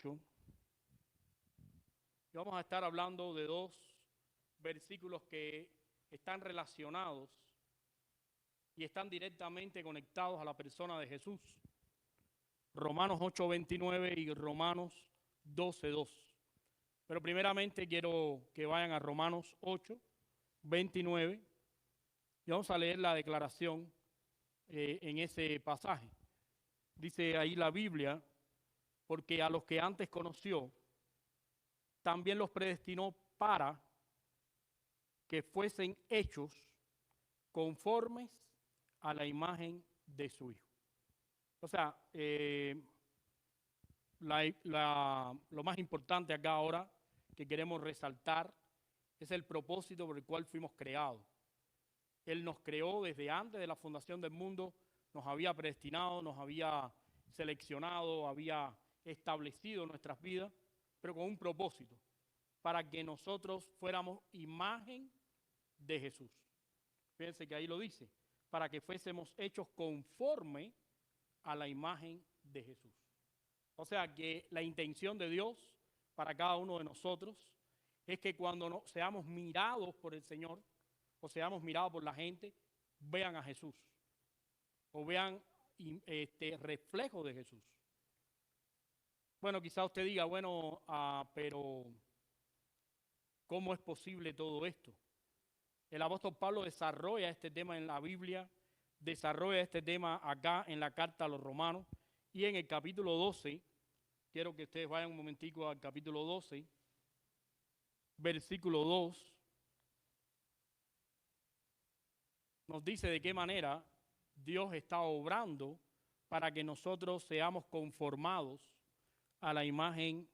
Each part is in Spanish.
Y vamos a estar hablando de dos versículos que están relacionados y están directamente conectados a la persona de Jesús. Romanos 8:29 y Romanos 12:2. Pero primeramente quiero que vayan a Romanos 8:29 y vamos a leer la declaración en ese pasaje. Dice ahí la Biblia: porque a los que antes conoció, también los predestinó para que fuesen hechos conformes a la imagen de su Hijo. O sea, lo más importante acá ahora que queremos resaltar es el propósito por el cual fuimos creados. Él nos creó desde antes de la fundación del mundo, nos había predestinado, nos había seleccionado, había establecido nuestras vidas, pero con un propósito, para que nosotros fuéramos imagen de Jesús. Fíjense que ahí lo dice, para que fuésemos hechos conforme a la imagen de Jesús. O sea que la intención de Dios para cada uno de nosotros es que cuando seamos mirados por el Señor o seamos mirados por la gente, vean a Jesús o vean reflejo de Jesús. Bueno, quizá usted diga, bueno, pero ¿cómo es posible todo esto? El apóstol Pablo desarrolla este tema en la Biblia, desarrolla este tema acá en la carta a los Romanos, y en el capítulo 12, quiero que ustedes vayan un momentico al capítulo 12, versículo 2, nos dice de qué manera Dios está obrando para que nosotros seamos conformados a la imagen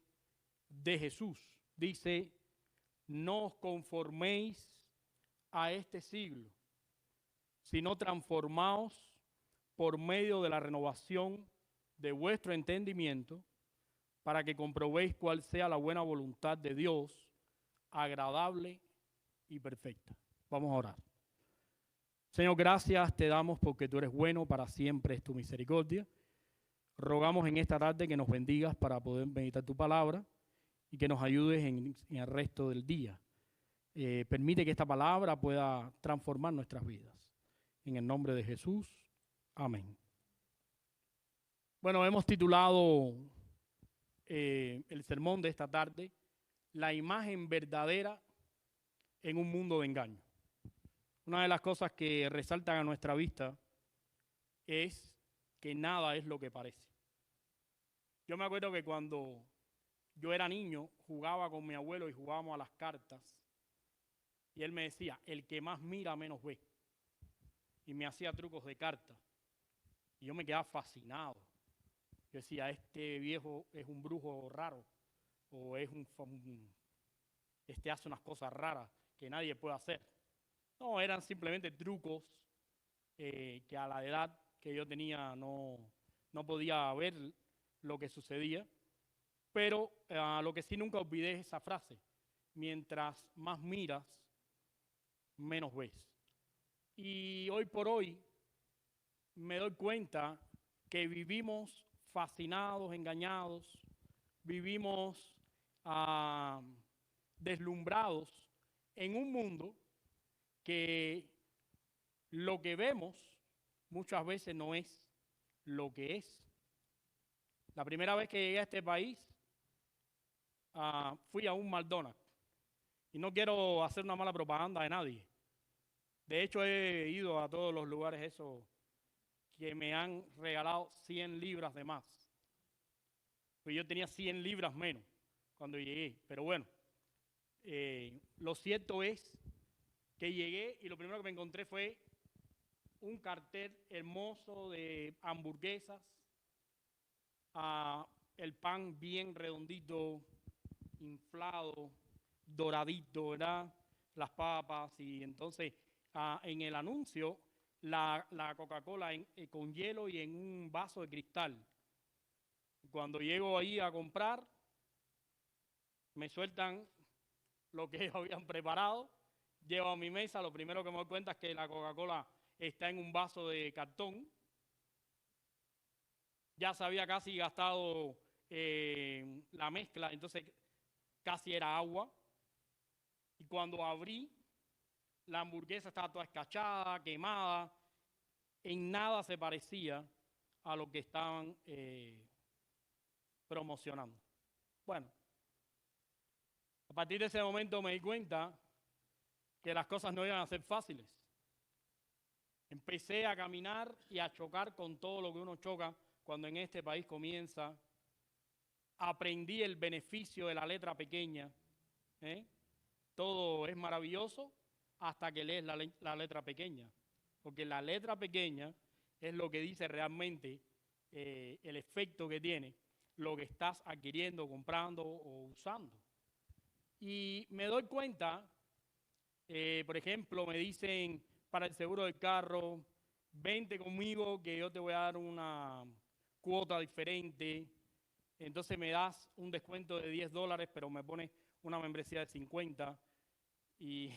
de Jesús. Dice: no os conforméis a este siglo, sino transformaos por medio de la renovación de vuestro entendimiento, para que comprobéis cuál sea la buena voluntad de Dios, agradable y perfecta. Vamos a orar. Señor, gracias te damos porque tú eres bueno, para siempre es tu misericordia. Rogamos en esta tarde que nos bendigas para poder meditar tu palabra y que nos ayudes en el resto del día. Permite que esta palabra pueda transformar nuestras vidas. En el nombre de Jesús, amén. Bueno, hemos titulado el sermón de esta tarde, la imagen verdadera en un mundo de engaño. Una de las cosas que resaltan a nuestra vista es que nada es lo que parece. Yo me acuerdo que cuando yo era niño jugaba con mi abuelo y jugábamos a las cartas, y él me decía: el que más mira menos ve, y me hacía trucos de cartas y yo me quedaba fascinado. Yo decía: este viejo es un brujo raro, o es hace unas cosas raras que nadie puede hacer. No, eran simplemente trucos que a la edad que yo tenía no podía ver lo que sucedía. Pero lo que sí nunca olvidé es esa frase: mientras más miras, menos ves. Y hoy por hoy me doy cuenta que vivimos fascinados, engañados, vivimos deslumbrados en un mundo que lo que vemos muchas veces no es lo que es. La primera vez que llegué a este país, fui a un McDonald's. Y no quiero hacer una mala propaganda de nadie. De hecho, he ido a todos los lugares esos que me han regalado 100 libras de más. Pues yo tenía 100 libras menos cuando llegué. Pero bueno, lo cierto es que llegué y lo primero que me encontré fue un cartel hermoso de hamburguesas, el pan bien redondito, inflado, doradito, ¿verdad? Las papas. Y entonces en el anuncio la Coca-Cola con hielo y en un vaso de cristal. Cuando llego ahí a comprar, me sueltan lo que ellos habían preparado. Llego a mi mesa, lo primero que me doy cuenta es que la Coca-Cola está en un vaso de cartón. Ya se había casi gastado la mezcla, entonces casi era agua. Y cuando abrí, la hamburguesa estaba toda escachada, quemada, en nada se parecía a lo que estaban promocionando. Bueno, a partir de ese momento me di cuenta que las cosas no iban a ser fáciles. Empecé a caminar y a chocar con todo lo que uno choca cuando en este país comienza. Aprendí el beneficio de la letra pequeña. Todo es maravilloso hasta que lees la letra pequeña. Porque la letra pequeña es lo que dice realmente el efecto que tiene lo que estás adquiriendo, comprando o usando. Y me doy cuenta, por ejemplo, me dicen para el seguro del carro, vente conmigo que yo te voy a dar una cuota diferente. Entonces me das un descuento de $10, pero me pones una membresía de 50. Y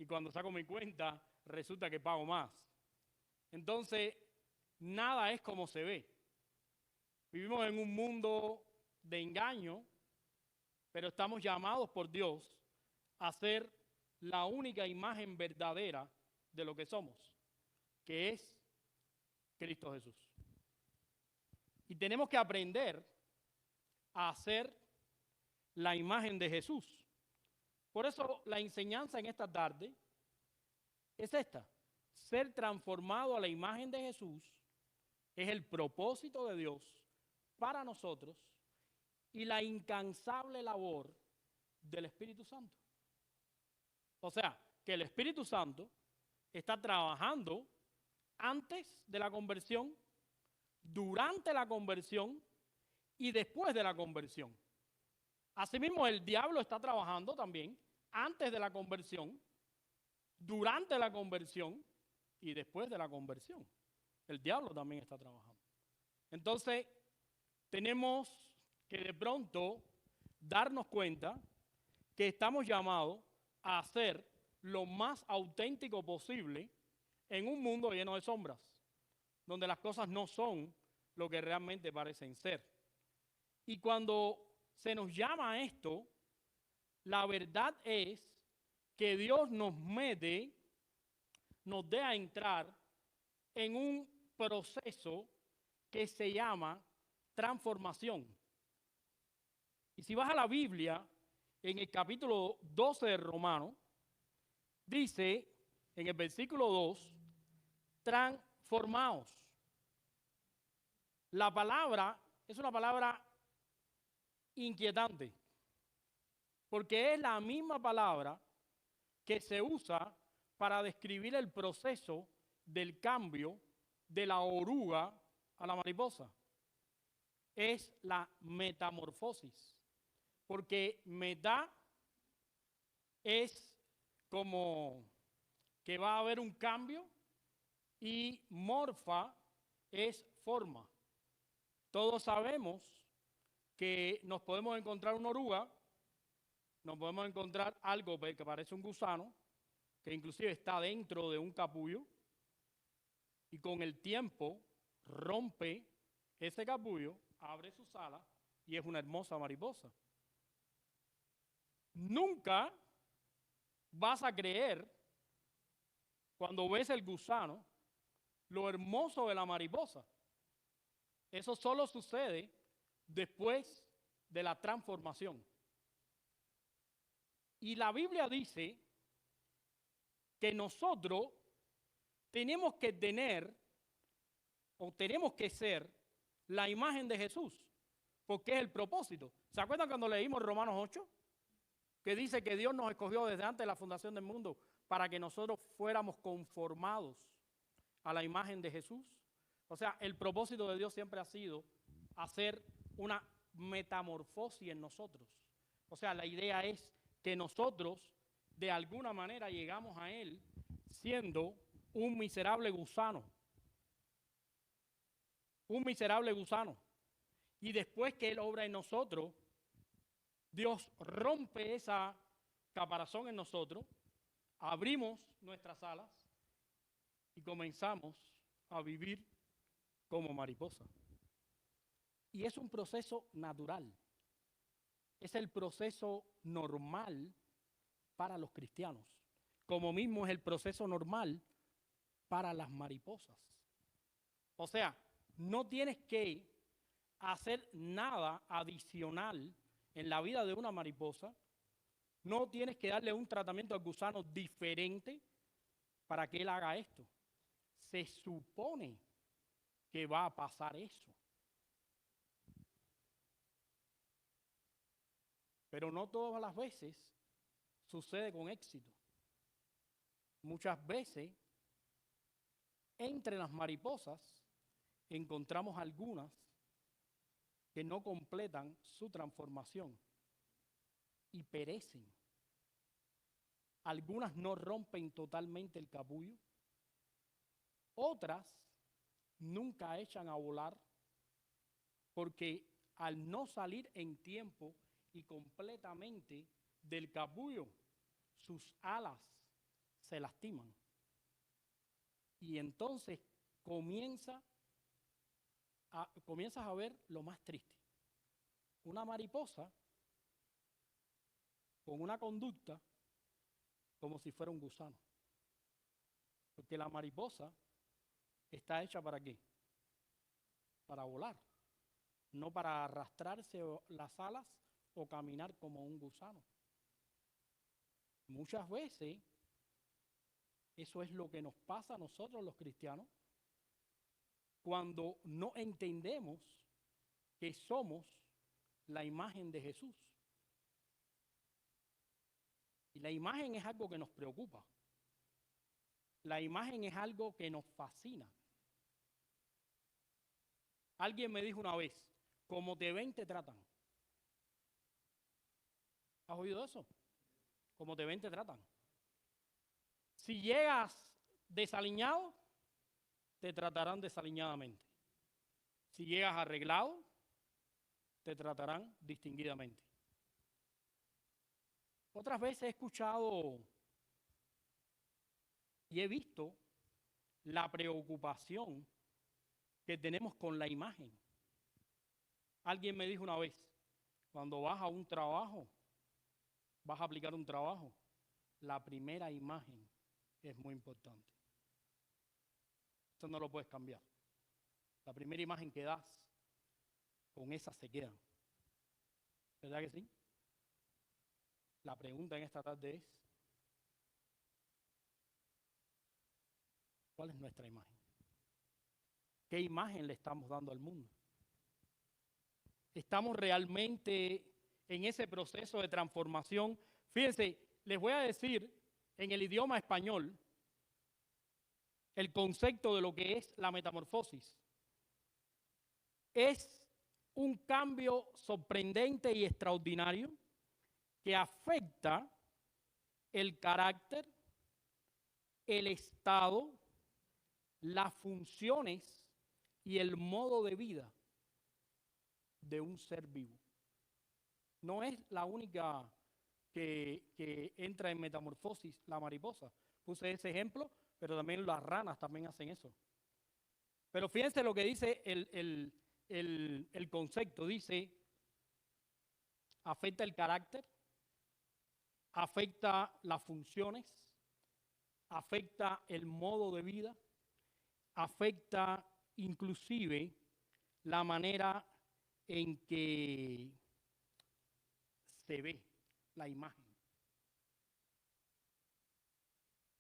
cuando saco mi cuenta, resulta que pago más. Entonces, nada es como se ve. Vivimos en un mundo de engaño, pero estamos llamados por Dios a ser la única imagen verdadera de lo que somos, que es Cristo Jesús. Y tenemos que aprender a hacer la imagen de Jesús. Por eso la enseñanza en esta tarde es esta: ser transformado a la imagen de Jesús es el propósito de Dios para nosotros y la incansable labor del Espíritu Santo. O sea, que el Espíritu Santo está trabajando antes de la conversión, durante la conversión y después de la conversión. Asimismo, el diablo está trabajando también antes de la conversión, durante la conversión y después de la conversión. El diablo también está trabajando. Entonces, tenemos que de pronto darnos cuenta que estamos llamados a ser lo más auténtico posible en un mundo lleno de sombras, donde las cosas no son lo que realmente parecen ser. Y cuando se nos llama a esto, la verdad es que Dios nos mete, nos deja entrar en un proceso que se llama transformación. Y si vas a la Biblia, en el capítulo 12 de Romanos, dice en el versículo 2, transformaos. La palabra es una palabra inquietante, porque es la misma palabra que se usa para describir el proceso del cambio de la oruga a la mariposa. Es la metamorfosis, porque meta es como que va a haber un cambio y morfa es forma. Todos sabemos que nos podemos encontrar una oruga, nos podemos encontrar algo que parece un gusano, que inclusive está dentro de un capullo, y con el tiempo rompe ese capullo, abre sus alas y es una hermosa mariposa. Nunca vas a creer, cuando ves el gusano, lo hermoso de la mariposa. Eso solo sucede después de la transformación. Y la Biblia dice que nosotros tenemos que tener o tenemos que ser la imagen de Jesús, porque es el propósito. ¿Se acuerdan cuando leímos Romanos 8? Que dice que Dios nos escogió desde antes de la fundación del mundo para que nosotros fuéramos conformados a la imagen de Jesús. O sea, el propósito de Dios siempre ha sido hacer una metamorfosis en nosotros. O sea, la idea es que nosotros de alguna manera llegamos a Él siendo un miserable gusano. Un miserable gusano. Y después que Él obra en nosotros, Dios rompe esa caparazón en nosotros, abrimos nuestras alas y comenzamos a vivir como mariposa. Y es un proceso natural. Es el proceso normal para los cristianos, como mismo es el proceso normal para las mariposas. O sea, no tienes que hacer nada adicional en la vida de una mariposa, no tienes que darle un tratamiento al gusano diferente para que él haga esto. Se supone que va a pasar eso. Pero no todas las veces sucede con éxito. Muchas veces, entre las mariposas, encontramos algunas que no completan su transformación y perecen. Algunas no rompen totalmente el capullo, otras nunca echan a volar porque al no salir en tiempo y completamente del capullo, sus alas se lastiman. Y entonces comienzas a ver lo más triste. Una mariposa con una conducta como si fuera un gusano. Porque la mariposa está hecha ¿para qué? Para volar, no para arrastrarse las alas o caminar como un gusano. Muchas veces eso es lo que nos pasa a nosotros los cristianos cuando no entendemos que somos la imagen de Jesús. Y la imagen es algo que nos preocupa. La imagen es algo que nos fascina. Alguien me dijo una vez, como te ven, te tratan. ¿Has oído eso? Como te ven, te tratan. Si llegas desaliñado, te tratarán desaliñadamente. Si llegas arreglado, te tratarán distinguidamente. Otras veces he escuchado y he visto la preocupación que tenemos con la imagen. Alguien me dijo una vez, cuando vas a un trabajo, vas a aplicar un trabajo, la primera imagen es muy importante. Esto no lo puedes cambiar. La primera imagen que das, con esa se quedan. ¿Verdad que sí? La pregunta en esta tarde es, ¿cuál es nuestra imagen? ¿Qué imagen le estamos dando al mundo? ¿Estamos realmente en ese proceso de transformación? Fíjense, les voy a decir en el idioma español el concepto de lo que es la metamorfosis. Es un cambio sorprendente y extraordinario que afecta el carácter, el estado, las funciones y el modo de vida de un ser vivo. No es la única que entra en metamorfosis, la mariposa. Puse ese ejemplo, pero también las ranas también hacen eso. Pero fíjense lo que dice el concepto. Dice, afecta el carácter, afecta las funciones, afecta el modo de vida, afecta inclusive la manera en que se ve la imagen.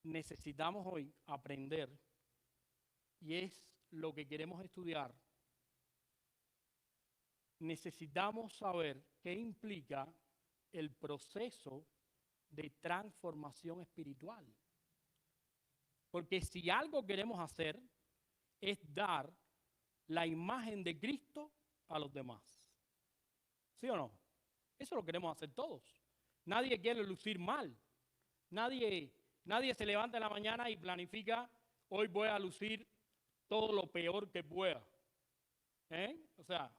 Necesitamos hoy aprender, y es lo que queremos estudiar, necesitamos saber qué implica el proceso de transformación espiritual. Porque si algo queremos hacer es dar la imagen de Cristo a los demás. ¿Sí o no? Eso lo queremos hacer todos. Nadie quiere lucir mal. Nadie se levanta en la mañana y planifica, hoy voy a lucir todo lo peor que pueda. O sea,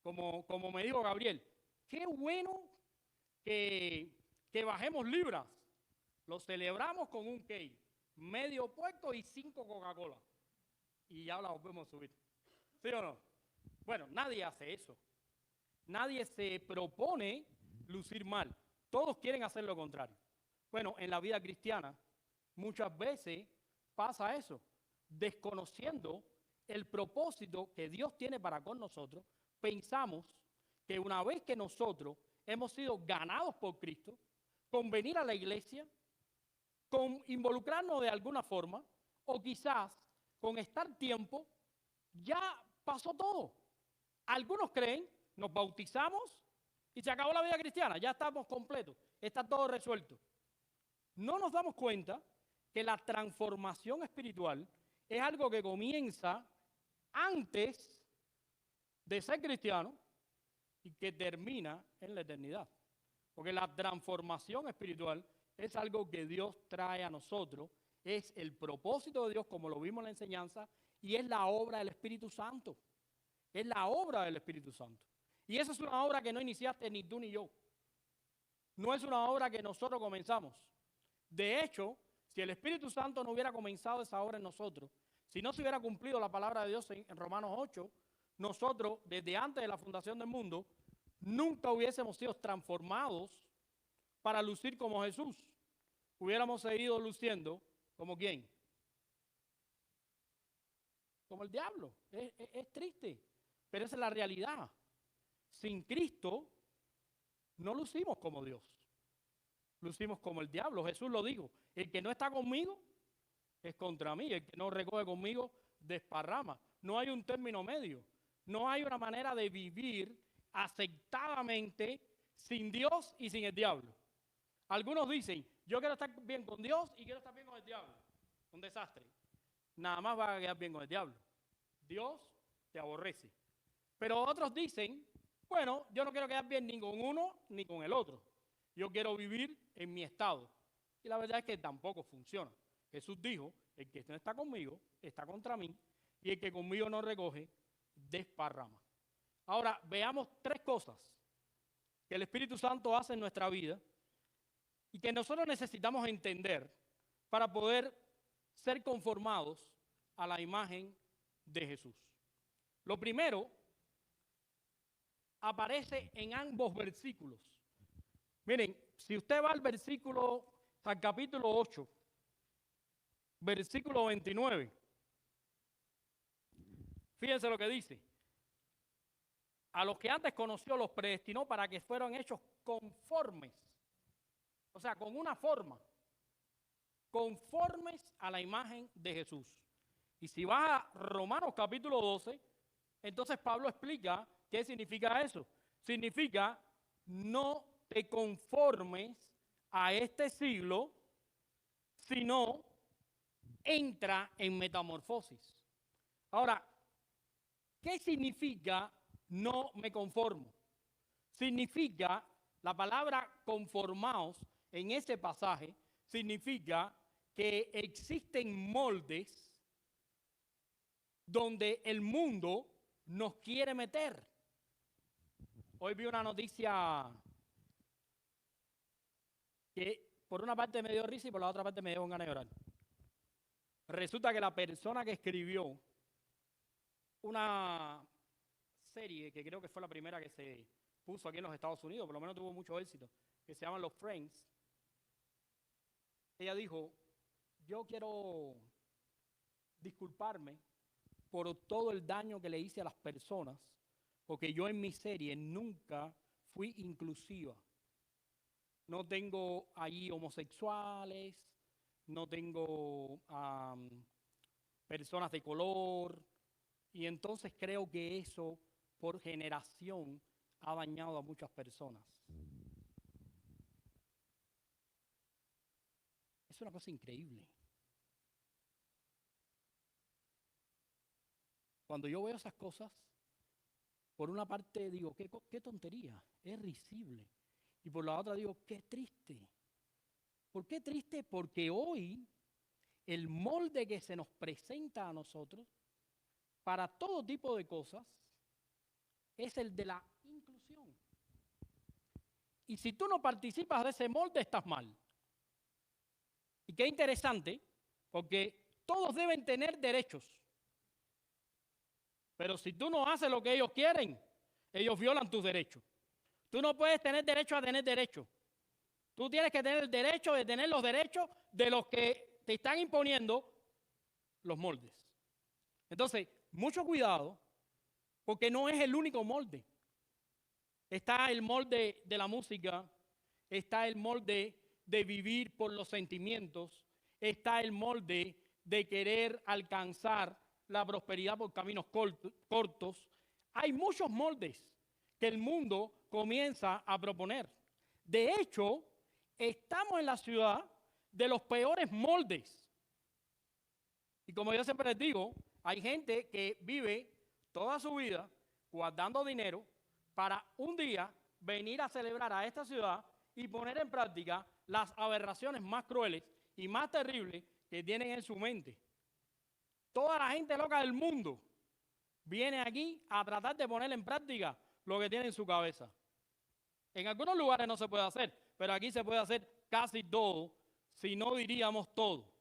como me dijo Gabriel, qué bueno que bajemos libras. Lo celebramos con un cake, medio puesto y 5 Coca-Cola. Y ya la volvemos a subir. ¿Sí o no? Bueno, nadie hace eso. Nadie se propone lucir mal. Todos quieren hacer lo contrario. Bueno, en la vida cristiana muchas veces pasa eso, desconociendo el propósito que Dios tiene para con nosotros, pensamos que una vez que nosotros hemos sido ganados por Cristo, con venir a la iglesia, con involucrarnos de alguna forma, o quizás con estar tiempo, ya pasó todo. Algunos creen, nos bautizamos y se acabó la vida cristiana, ya estamos completos, está todo resuelto. No nos damos cuenta que la transformación espiritual es algo que comienza antes de ser cristiano y que termina en la eternidad. Porque la transformación espiritual es algo que Dios trae a nosotros, es el propósito de Dios, como lo vimos en la enseñanza, y es la obra del Espíritu Santo. Es la obra del Espíritu Santo. Y esa es una obra que no iniciaste ni tú ni yo. No es una obra que nosotros comenzamos. De hecho, si el Espíritu Santo no hubiera comenzado esa obra en nosotros, si no se hubiera cumplido la palabra de Dios en Romanos 8, nosotros, desde antes de la fundación del mundo, nunca hubiésemos sido transformados para lucir como Jesús. Hubiéramos seguido luciendo como ¿quién? Como el diablo. Es triste, pero esa es la realidad. Sin Cristo no lucimos como Dios. Lucimos como el diablo. Jesús lo dijo. El que no está conmigo es contra mí. El que no recoge conmigo desparrama. No hay un término medio. No hay una manera de vivir aceptadamente sin Dios y sin el diablo. Algunos dicen, yo quiero estar bien con Dios y quiero estar bien con el diablo. Un desastre. Nada más va a quedar bien con el diablo. Dios te aborrece. Pero otros dicen, bueno, yo no quiero quedar bien ni con uno ni con el otro. Yo quiero vivir en mi estado. Y la verdad es que tampoco funciona. Jesús dijo, el que no está conmigo está contra mí y el que conmigo no recoge, desparrama. Ahora, veamos tres cosas que el Espíritu Santo hace en nuestra vida y que nosotros necesitamos entender para poder ser conformados a la imagen de Jesús. Lo primero aparece en ambos versículos. Miren, si usted va al capítulo 8, versículo 29, fíjense lo que dice. A los que antes conoció los predestinó para que fueran hechos conformes, o sea, con una forma, conformes a la imagen de Jesús. Y si vas a Romanos capítulo 12, entonces Pablo explica qué significa eso. Significa no te conformes a este siglo, sino entra en metamorfosis. Ahora, ¿qué significa no me conformo? Significa, la palabra conformaos en ese pasaje, significa que existen moldes donde el mundo nos quiere meter. Hoy vi una noticia que por una parte me dio risa y por la otra parte me dio ganas de llorar. Resulta que la persona que escribió una serie, que creo que fue la primera que se puso aquí en los Estados Unidos, por lo menos tuvo mucho éxito, que se llaman Los Friends, ella dijo, yo quiero disculparme por todo el daño que le hice a las personas, porque yo en mi serie nunca fui inclusiva. No tengo ahí homosexuales, no tengo personas de color, y entonces creo que eso por generación ha dañado a muchas personas. Es una cosa increíble. Cuando yo veo esas cosas, por una parte digo, qué tontería, es risible. Y por la otra digo, qué triste. ¿Por qué triste? Porque hoy el molde que se nos presenta a nosotros para todo tipo de cosas es el de la inclusión. Y si tú no participas de ese molde, estás mal. Y qué interesante, porque todos deben tener derechos. Pero si tú no haces lo que ellos quieren, ellos violan tus derechos. Tú no puedes tener derecho a tener derechos. Tú tienes que tener el derecho de tener los derechos de los que te están imponiendo los moldes. Entonces, mucho cuidado, porque no es el único molde. Está el molde de la música, está el molde de vivir por los sentimientos, está el molde de querer alcanzar la prosperidad por caminos cortos. Hay muchos moldes que el mundo comienza a proponer. De hecho, estamos en la ciudad de los peores moldes. Y como yo siempre les digo, hay gente que vive toda su vida guardando dinero para un día venir a celebrar a esta ciudad y poner en práctica las aberraciones más crueles y más terribles que tienen en su mente. Toda la gente loca del mundo viene aquí a tratar de poner en práctica lo que tiene en su cabeza. En algunos lugares no se puede hacer, pero aquí se puede hacer casi todo, si no diríamos todo.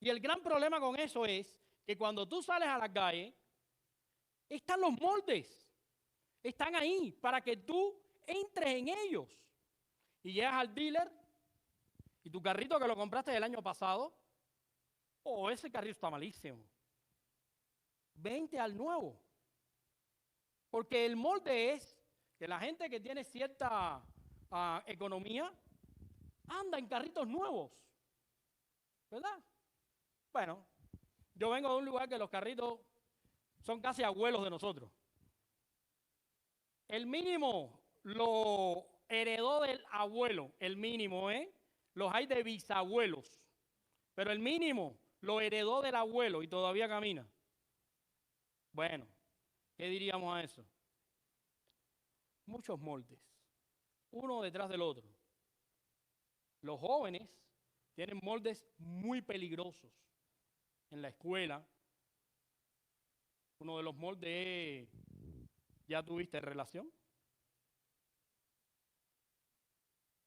Y el gran problema con eso es que cuando tú sales a la calle, están los moldes. Están ahí para que tú entres en ellos. Y llegas al dealer y tu carrito que lo compraste el año pasado, ese carrito está malísimo. Vente al nuevo. Porque el molde es que la gente que tiene cierta economía anda en carritos nuevos. ¿Verdad? Bueno, yo vengo de un lugar que los carritos son casi abuelos de nosotros. El mínimo lo heredó del abuelo, el mínimo, los hay de bisabuelos, pero el mínimo lo heredó del abuelo y todavía camina. Bueno, ¿qué diríamos a eso? Muchos moldes, uno detrás del otro. Los jóvenes tienen moldes muy peligrosos. En la escuela, uno de los moldes es, ¿ya tuviste relación?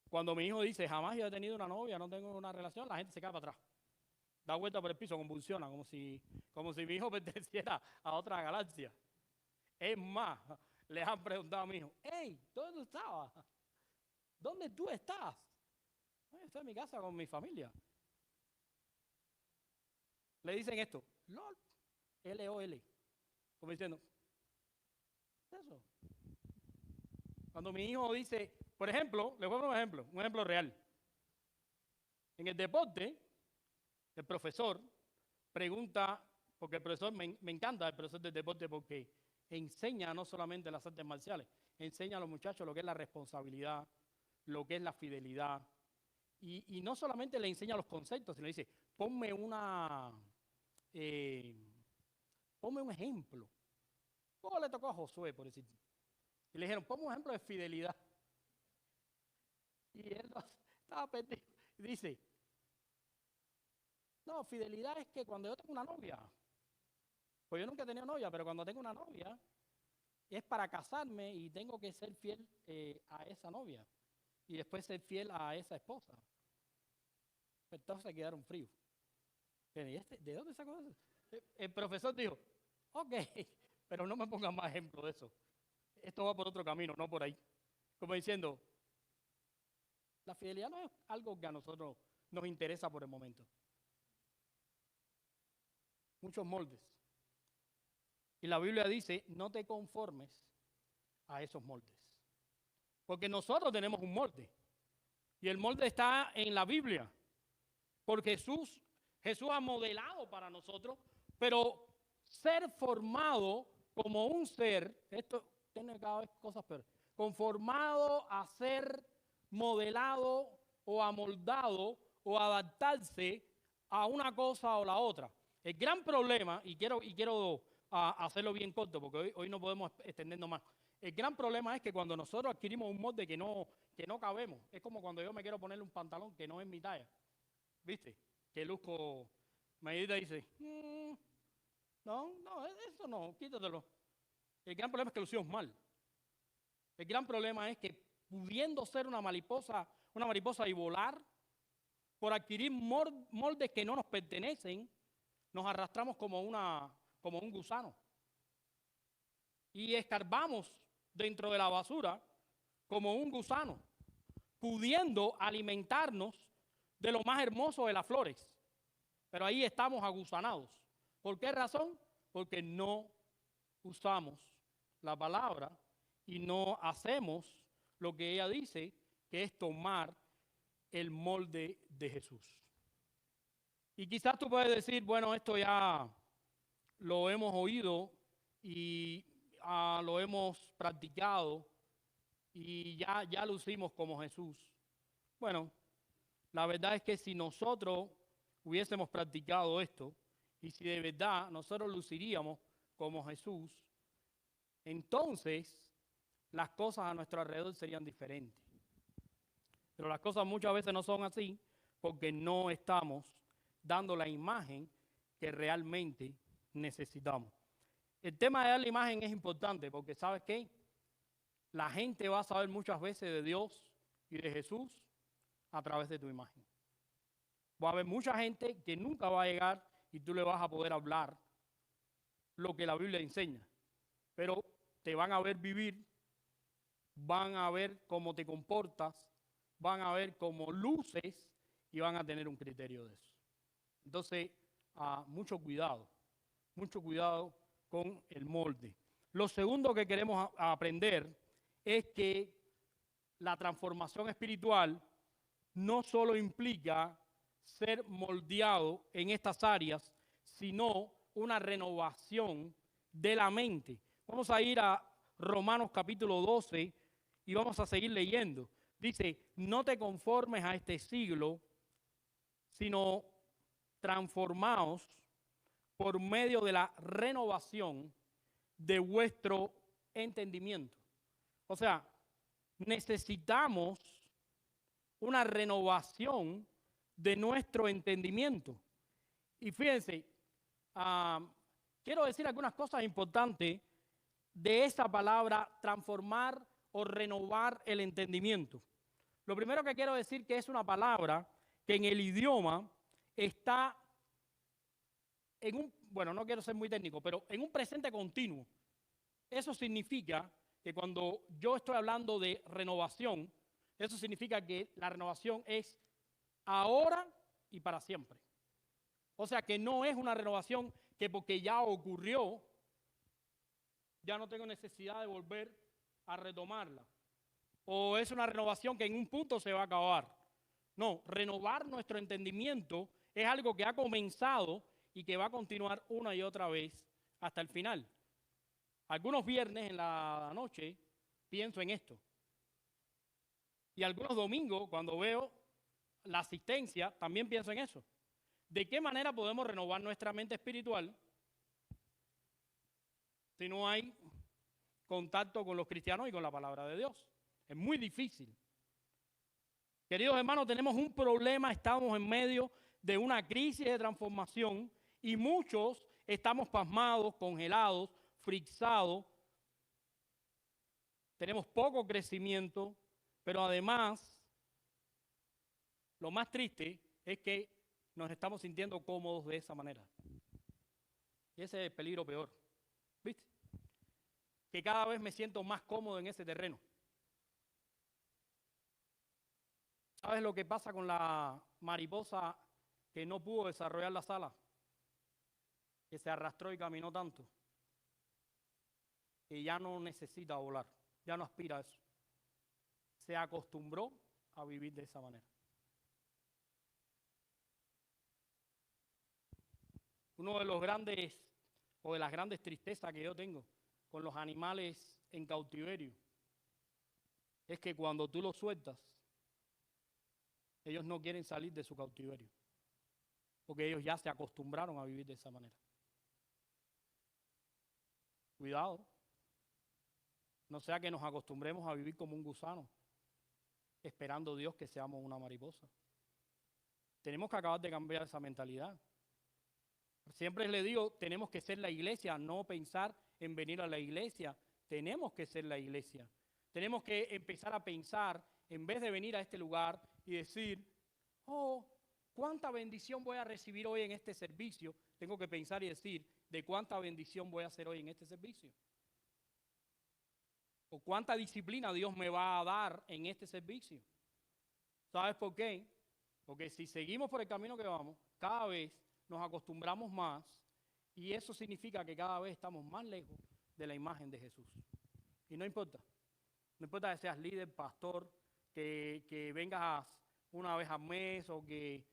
Cuando mi hijo dice, jamás yo he tenido una novia, no tengo una relación, la gente se cae para atrás. Da vuelta por el piso, convulsiona, como si mi hijo perteneciera a otra galaxia. Es más, les han preguntado a mi hijo, hey, ¿dónde tú estabas? ¿Dónde tú estás? Estoy en mi casa con mi familia. Le dicen esto, LOL, L-O-L, como diciendo, eso. Cuando mi hijo dice, por ejemplo, les voy a dar un ejemplo real. En el deporte, el profesor pregunta, porque el profesor, me encanta el profesor del deporte porque enseña no solamente las artes marciales, enseña a los muchachos lo que es la responsabilidad, lo que es la fidelidad, y no solamente le enseña los conceptos, sino le dice, ponme un ejemplo. ¿Cómo le tocó a Josué, por decir? Y le dijeron, ponme un ejemplo de fidelidad. Y él estaba perdido. Y dice, no, fidelidad es que cuando yo tengo una novia, pues yo nunca he tenido novia, pero cuando tengo una novia, es para casarme y tengo que ser fiel a esa novia. Y después ser fiel a esa esposa. Entonces se quedaron fríos. ¿De dónde sacó eso? El profesor dijo, ok, pero no me pongan más ejemplo de eso. Esto va por otro camino, no por ahí. Como diciendo, la fidelidad no es algo que a nosotros nos interesa por el momento. Muchos moldes. Y la Biblia dice, no te conformes a esos moldes. Porque nosotros tenemos un molde. Y el molde está en la Biblia. Porque Jesús ha modelado para nosotros, pero ser formado como un ser, esto tiene cada vez cosas peores, conformado a ser modelado o amoldado o adaptarse a una cosa o la otra. El gran problema, y quiero hacerlo bien corto porque hoy no podemos extendernos más. El gran problema es que cuando nosotros adquirimos un molde que no cabemos, es como cuando yo me quiero ponerle un pantalón que no es mi talla. ¿Viste? Que luzco medida y dice, no, eso no, quítatelo. El gran problema es que lo hicimos mal. El gran problema es que pudiendo ser una mariposa y volar, por adquirir moldes que no nos pertenecen, nos arrastramos como una como un gusano. Y escarbamos dentro de la basura como un gusano, pudiendo alimentarnos de lo más hermoso de las flores. Pero ahí estamos agusanados. ¿Por qué razón? Porque no usamos la palabra y no hacemos lo que ella dice, que es tomar el molde de Jesús. Y quizás tú puedes decir, bueno, esto ya lo hemos oído y lo hemos practicado y ya lo hicimos como Jesús. Bueno, la verdad es que si nosotros hubiésemos practicado esto y si de verdad nosotros luciríamos como Jesús, entonces las cosas a nuestro alrededor serían diferentes. Pero las cosas muchas veces no son así porque no estamos dando la imagen que realmente necesitamos. El tema de dar la imagen es importante porque, ¿sabes qué? La gente va a saber muchas veces de Dios y de Jesús a través de tu imagen. Va a haber mucha gente que nunca va a llegar y tú le vas a poder hablar lo que la Biblia enseña. Pero te van a ver vivir, van a ver cómo te comportas, van a ver cómo luces y van a tener un criterio de eso. Entonces, mucho cuidado con el molde. Lo segundo que queremos aprender es que la transformación espiritual no solo implica ser moldeado en estas áreas, sino una renovación de la mente. Vamos a ir a Romanos capítulo 12 y vamos a seguir leyendo. Dice, no te conformes a este siglo, sino transformaos por medio de la renovación de vuestro entendimiento. O sea, necesitamos una renovación de nuestro entendimiento. Y fíjense, quiero decir algunas cosas importantes de esa palabra transformar o renovar el entendimiento. Lo primero que quiero decir que es una palabra que en el idioma está en un, bueno, no quiero ser muy técnico, pero en un presente continuo. Eso significa que cuando yo estoy hablando de renovación, eso significa que la renovación es ahora y para siempre. O sea que no es una renovación que porque ya ocurrió, ya no tengo necesidad de volver a retomarla. O es una renovación que en un punto se va a acabar. No, renovar nuestro entendimiento es algo que ha comenzado y que va a continuar una y otra vez hasta el final. Algunos viernes en la noche pienso en esto. Y algunos domingos, cuando veo la asistencia, también pienso en eso. ¿De qué manera podemos renovar nuestra mente espiritual si no hay contacto con los cristianos y con la palabra de Dios? Es muy difícil. Queridos hermanos, tenemos un problema, estamos en medio de una crisis de transformación y muchos estamos pasmados, congelados, frisados. Tenemos poco crecimiento, pero además, lo más triste es que nos estamos sintiendo cómodos de esa manera. Y ese es el peligro peor. ¿Viste? Que cada vez me siento más cómodo en ese terreno. ¿Sabes lo que pasa con la mariposa que no pudo desarrollar las alas? Que se arrastró y caminó tanto, que ya no necesita volar, ya no aspira a eso. Se acostumbró a vivir de esa manera. Uno de los grandes, o de las grandes tristezas que yo tengo con los animales en cautiverio, es que cuando tú los sueltas, ellos no quieren salir de su cautiverio, porque ellos ya se acostumbraron a vivir de esa manera. Cuidado, no sea que nos acostumbremos a vivir como un gusano, esperando Dios que seamos una mariposa. Tenemos que acabar de cambiar esa mentalidad. Siempre les digo, tenemos que ser la iglesia, no pensar en venir a la iglesia. Tenemos que ser la iglesia. Tenemos que empezar a pensar, en vez de venir a este lugar y decir, oh, cuánta bendición voy a recibir hoy en este servicio, tengo que pensar y decir, de cuánta bendición voy a hacer hoy en este servicio. O cuánta disciplina Dios me va a dar en este servicio. ¿Sabes por qué? Porque si seguimos por el camino que vamos, cada vez nos acostumbramos más y eso significa que cada vez estamos más lejos de la imagen de Jesús. Y no importa. No importa que seas líder, pastor, que vengas una vez al mes o que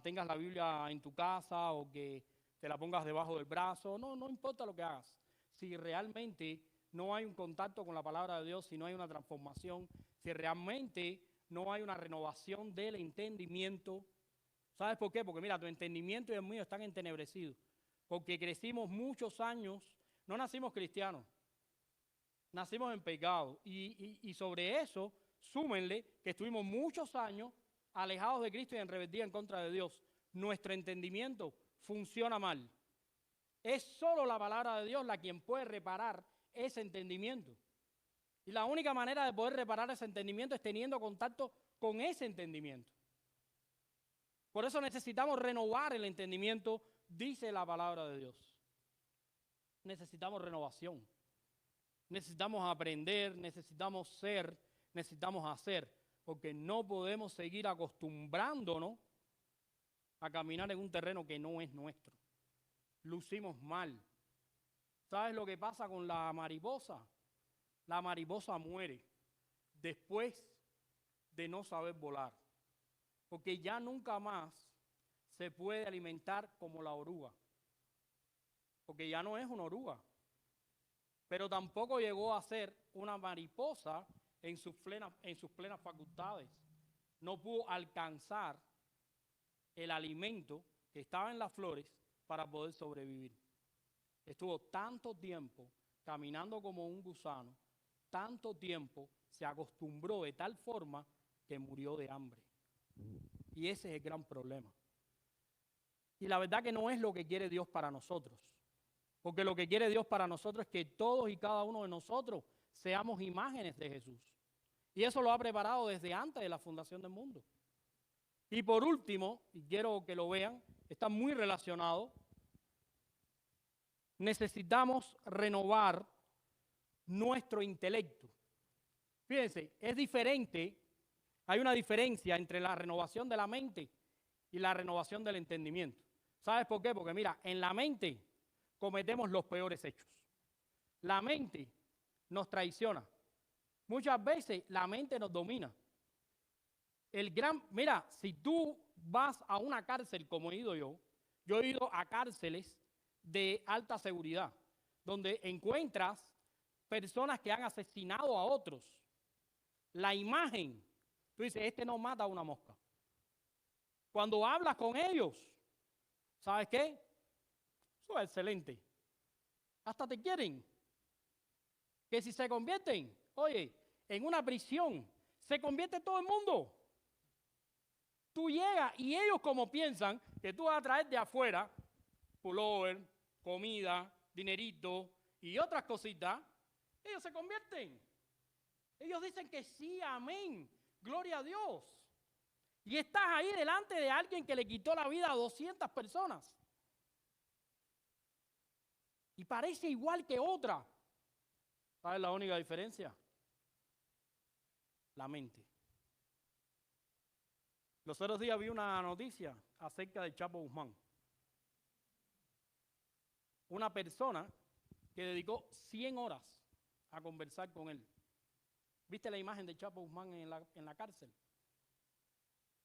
tengas la Biblia en tu casa o que te la pongas debajo del brazo. No importa lo que hagas. Si realmente no hay un contacto con la palabra de Dios, si no hay una transformación, si realmente no hay una renovación del entendimiento. ¿Sabes por qué? Porque mira, tu entendimiento y el mío están entenebrecidos. Porque crecimos muchos años, no nacimos cristianos. Nacimos en pecado y sobre eso, súmenle que estuvimos muchos años alejados de Cristo y en rebeldía en contra de Dios. Nuestro entendimiento funciona mal. Es solo la palabra de Dios la quien puede reparar ese entendimiento. Y la única manera de poder reparar ese entendimiento es teniendo contacto con ese entendimiento. Por eso necesitamos renovar el entendimiento, dice la palabra de Dios. Necesitamos renovación. Necesitamos aprender, necesitamos ser, necesitamos hacer, porque no podemos seguir acostumbrándonos a caminar en un terreno que no es nuestro. Lucimos mal. ¿Sabes lo que pasa con la mariposa? La mariposa muere después de no saber volar, porque ya nunca más se puede alimentar como la oruga, porque ya no es una oruga. Pero tampoco llegó a ser una mariposa en sus plenas facultades. No pudo alcanzar el alimento que estaba en las flores para poder sobrevivir. Estuvo tanto tiempo caminando como un gusano, tanto tiempo se acostumbró de tal forma que murió de hambre. Y ese es el gran problema. Y la verdad que no es lo que quiere Dios para nosotros. Porque lo que quiere Dios para nosotros es que todos y cada uno de nosotros seamos imágenes de Jesús. Y eso lo ha preparado desde antes de la fundación del mundo. Y por último, y quiero que lo vean, está muy relacionado, necesitamos renovar nuestro intelecto. Fíjense, es diferente, hay una diferencia entre la renovación de la mente y la renovación del entendimiento. ¿Sabes por qué? Porque mira, en la mente cometemos los peores hechos. La mente nos traiciona. Muchas veces la mente nos domina. Mira, si tú vas a una cárcel como he ido yo he ido a cárceles de alta seguridad, donde encuentras personas que han asesinado a otros. La imagen, tú dices, este no mata a una mosca. Cuando hablas con ellos, ¿sabes qué? Eso es excelente. Hasta te quieren. Que si se convierten, oye, en una prisión, se convierte todo el mundo. Tú llegas y ellos como piensan que tú vas a traer de afuera pullover, comida, dinerito y otras cositas, ellos se convierten. Ellos dicen que sí, amén, gloria a Dios. Y estás ahí delante de alguien que le quitó la vida a 200 personas. Y parece igual que otra. ¿Sabes la única diferencia? La mente. Los otros días vi una noticia acerca de Chapo Guzmán. Una persona que dedicó 100 horas a conversar con él. ¿Viste la imagen de Chapo Guzmán en la cárcel?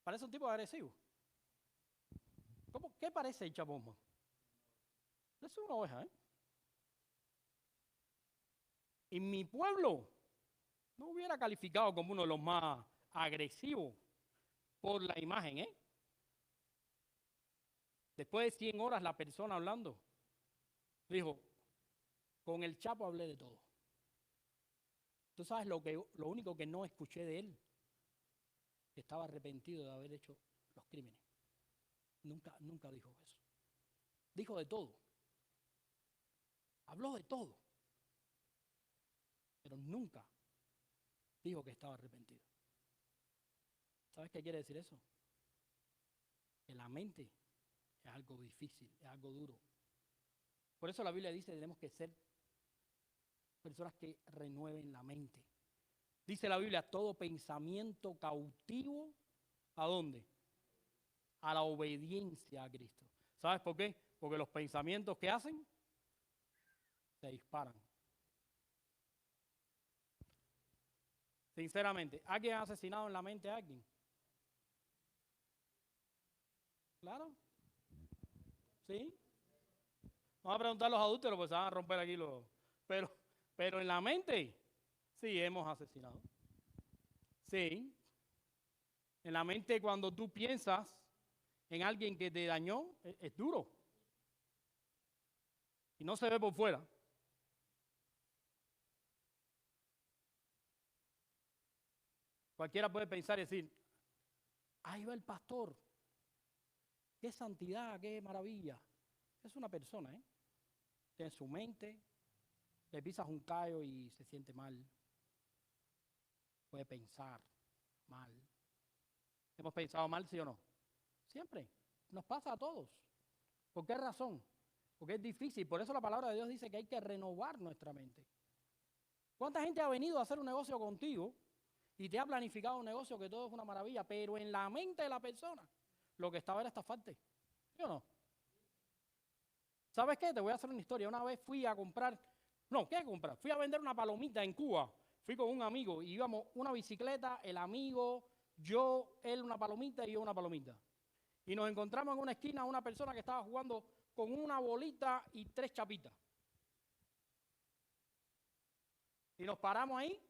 Parece un tipo agresivo. ¿Qué parece el Chapo Guzmán? Es una oveja, ¿eh? En mi pueblo no hubiera calificado como uno de los más agresivos por la imagen, ¿eh? Después de 100 horas la persona hablando, dijo, con el Chapo hablé de todo. ¿Tú sabes lo único que no escuché de él? Que estaba arrepentido de haber hecho los crímenes. Nunca dijo eso. Dijo de todo. Habló de todo. Pero nunca dijo que estaba arrepentido. ¿Sabes qué quiere decir eso? Que la mente es algo difícil, es algo duro. Por eso la Biblia dice que tenemos que ser personas que renueven la mente. Dice la Biblia, todo pensamiento cautivo, ¿a dónde? A la obediencia a Cristo. ¿Sabes por qué? Porque los pensamientos que hacen se disparan. Sinceramente, ¿alguien ha asesinado en la mente a alguien? Claro. ¿Sí? Vamos a preguntar a los adúlteros, pues se van a romper aquí los... Pero en la mente, sí, hemos asesinado. Sí. En la mente, cuando tú piensas en alguien que te dañó, es duro. Y no se ve por fuera. Cualquiera puede pensar y decir, ahí va el pastor. Qué santidad, qué maravilla. Es una persona, ¿eh? En su mente, le pisas un callo y se siente mal. Puede pensar mal. ¿Hemos pensado mal, sí o no? Siempre. Nos pasa a todos. ¿Por qué razón? Porque es difícil. Por eso la palabra de Dios dice que hay que renovar nuestra mente. ¿Cuánta gente ha venido a hacer un negocio contigo y te ha planificado un negocio que todo es una maravilla, pero en la mente de la persona lo que estaba era estafarte? ¿Sí o no? ¿Sabes qué? Te voy a hacer una historia. Una vez fui a comprar, no, ¿qué a comprar? Fui a vender una palomita en Cuba. Fui con un amigo y íbamos una bicicleta, el amigo, yo, él una palomita y yo una palomita. Y nos encontramos en una esquina una persona que estaba jugando con una bolita y 3 chapitas. Y nos paramos ahí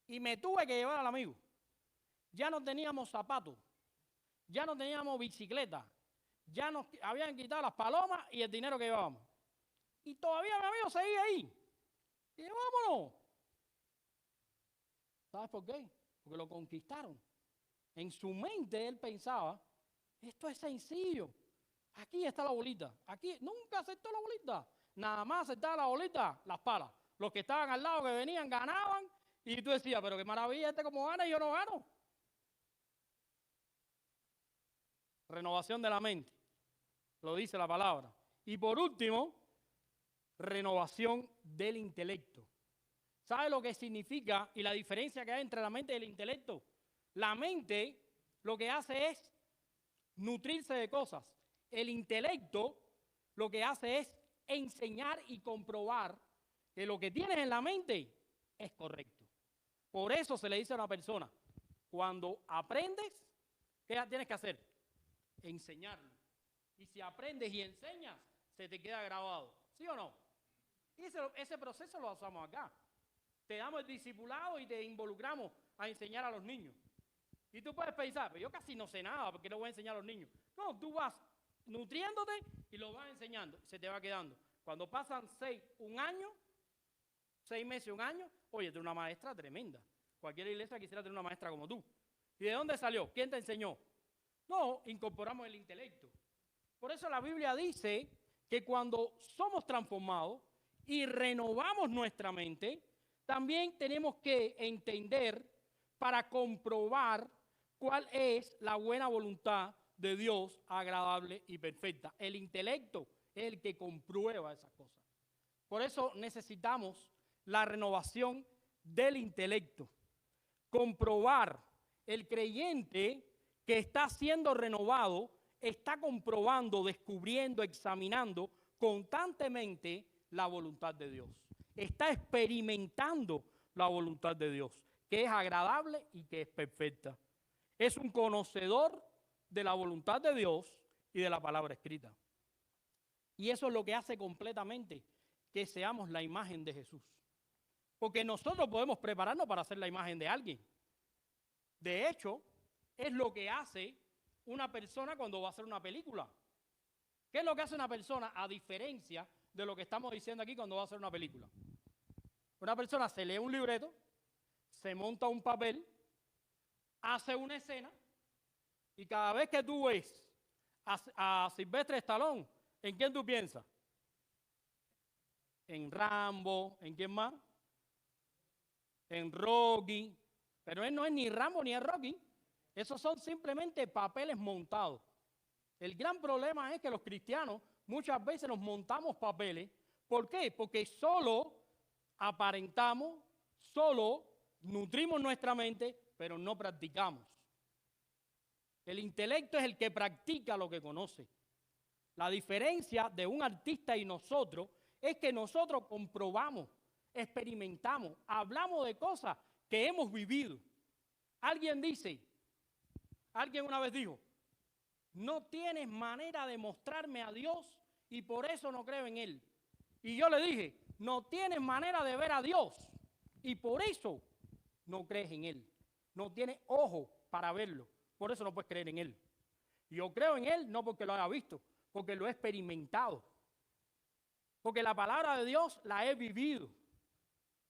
y me tuve que llevar al amigo. Ya no teníamos zapatos, ya no teníamos bicicleta, ya nos habían quitado las palomas y el dinero que llevábamos. Y todavía mi amigo seguía ahí. Y dije, vámonos. ¿Sabes por qué? Porque lo conquistaron. En su mente él pensaba, esto es sencillo. Aquí está la bolita. Aquí nunca aceptó la bolita. Nada más aceptaba la bolita, las palas. Los que estaban al lado que venían ganaban. Y tú decías, pero qué maravilla, este como gana y yo no gano. Renovación de la mente. Lo dice la palabra. Y por último, renovación del intelecto. ¿Sabe lo que significa y la diferencia que hay entre la mente y el intelecto? La mente lo que hace es nutrirse de cosas. El intelecto lo que hace es enseñar y comprobar que lo que tienes en la mente es correcto. Por eso se le dice a una persona, cuando aprendes, ¿qué tienes que hacer? Enseñarlo. Y si aprendes y enseñas, se te queda grabado. ¿Sí o no? Y ese proceso lo hacemos acá. Te damos el discipulado y te involucramos a enseñar a los niños. Y tú puedes pensar, pero yo casi no sé nada, ¿por qué le voy a enseñar a los niños? No, tú vas nutriéndote y lo vas enseñando, se te va quedando. Cuando pasan 1 año, 6 meses, 1 año, oye, tú eres una maestra tremenda. Cualquier iglesia quisiera tener una maestra como tú. ¿Y de dónde salió? ¿Quién te enseñó? No, incorporamos el intelecto. Por eso la Biblia dice que cuando somos transformados y renovamos nuestra mente, también tenemos que entender para comprobar cuál es la buena voluntad de Dios agradable y perfecta. El intelecto es el que comprueba esas cosas. Por eso necesitamos la renovación del intelecto. Comprobar. El creyente que está siendo renovado está comprobando, descubriendo, examinando constantemente la voluntad de Dios. Está experimentando la voluntad de Dios, que es agradable y que es perfecta. Es un conocedor de la voluntad de Dios y de la palabra escrita. Y eso es lo que hace completamente que seamos la imagen de Jesús. Porque nosotros podemos prepararnos para ser la imagen de alguien. De hecho, es lo que hace una persona cuando va a hacer una película. ¿Qué es lo que hace una persona a diferencia de lo que estamos diciendo aquí cuando va a hacer una película? Una persona se lee un libreto, se monta un papel, hace una escena y cada vez que tú ves a Sylvester Stallone, ¿en quién tú piensas? En Rambo, ¿en quién más? En Rocky. Pero él no es ni Rambo ni es Rocky. Esos son simplemente papeles montados. El gran problema es que los cristianos muchas veces nos montamos papeles. ¿Por qué? Porque solo aparentamos, solo nutrimos nuestra mente, pero no practicamos. El intelecto es el que practica lo que conoce. La diferencia de un artista y nosotros es que nosotros comprobamos, experimentamos, hablamos de cosas que hemos vivido. Alguien una vez dijo, no tienes manera de mostrarme a Dios y por eso no creo en Él. Y yo le dije, no tienes manera de ver a Dios y por eso no crees en Él. No tienes ojos para verlo, por eso no puedes creer en Él. Yo creo en Él no porque lo haya visto, porque lo he experimentado. Porque la palabra de Dios la he vivido.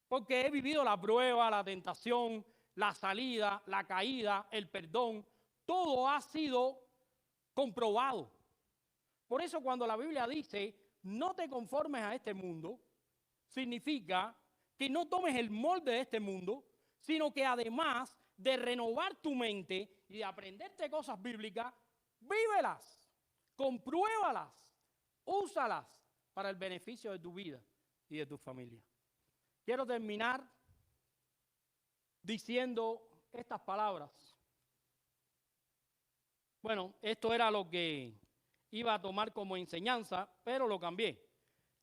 Porque he vivido la prueba, la tentación, la salida, la caída, el perdón. Todo ha sido comprobado. Por eso cuando la Biblia dice, no te conformes a este mundo, significa que no tomes el molde de este mundo, sino que además de renovar tu mente y de aprenderte cosas bíblicas, vívelas, compruébalas, úsalas para el beneficio de tu vida y de tu familia. Quiero terminar diciendo estas palabras. Bueno, esto era lo que iba a tomar como enseñanza, pero lo cambié.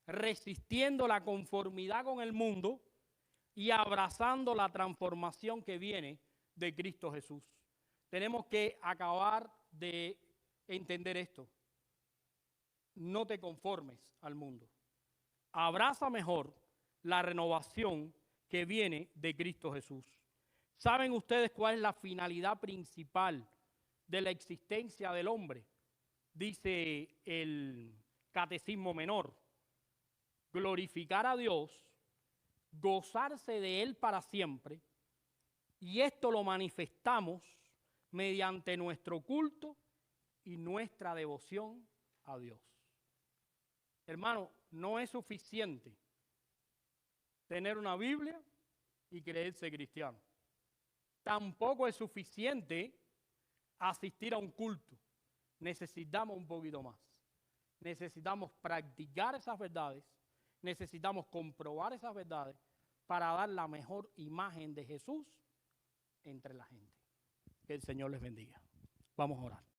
Resistiendo la conformidad con el mundo y abrazando la transformación que viene de Cristo Jesús. Tenemos que acabar de entender esto. No te conformes al mundo. Abraza mejor la renovación que viene de Cristo Jesús. ¿Saben ustedes cuál es la finalidad principal de la existencia del hombre? Dice el Catecismo Menor. Glorificar a Dios, gozarse de Él para siempre, y esto lo manifestamos mediante nuestro culto y nuestra devoción a Dios. Hermano, no es suficiente tener una Biblia y creerse cristiano. Tampoco es suficiente asistir a un culto. Necesitamos un poquito más. Necesitamos practicar esas verdades. Necesitamos comprobar esas verdades para dar la mejor imagen de Jesús entre la gente. Que el Señor les bendiga. Vamos a orar.